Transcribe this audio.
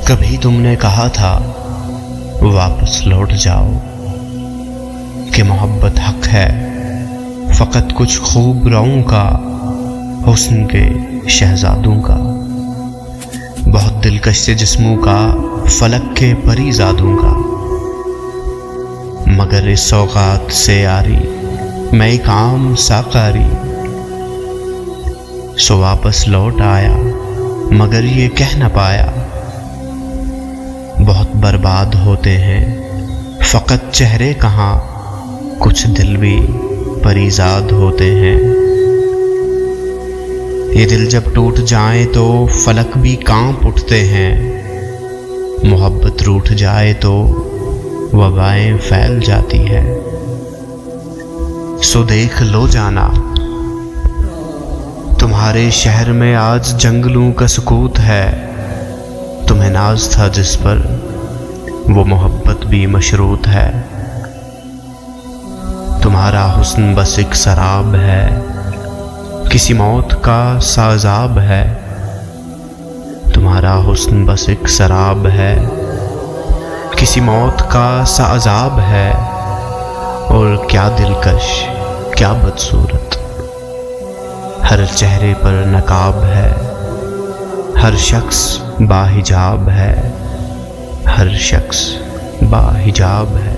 کبھی تم نے کہا تھا واپس لوٹ جاؤ کہ محبت حق ہے، فقط کچھ خوب روؤں کا، حسن کے شہزادوں کا، بہت دلکش سے جسموں کا، فلک کے پری زادوں کا، مگر اس سوغات سے یاری میں ایک عام ساقاری، سو واپس لوٹ آیا مگر یہ کہہ نہ پایا، بہت برباد ہوتے ہیں فقط چہرے کہاں، کچھ دل بھی پریزاد ہوتے ہیں، یہ دل جب ٹوٹ جائیں تو فلک بھی کانپ اٹھتے ہیں، محبت روٹھ جائے تو وبائیں پھیل جاتی ہے، سو دیکھ لو جانا تمہارے شہر میں آج جنگلوں کا سکوت ہے، تمہیں ناز تھا جس پر وہ محبت بھی مشروط ہے، تمہارا حسن بس ایک سراب ہے، کسی موت کا سازاب ہے، تمہارا حسن بس ایک سراب ہے، کسی موت کا سازاب ہے، اور کیا دلکش کیا بدصورت، ہر چہرے پر نقاب ہے، ہر شخص باحجاب ہے، ہر شخص باحجاب ہے۔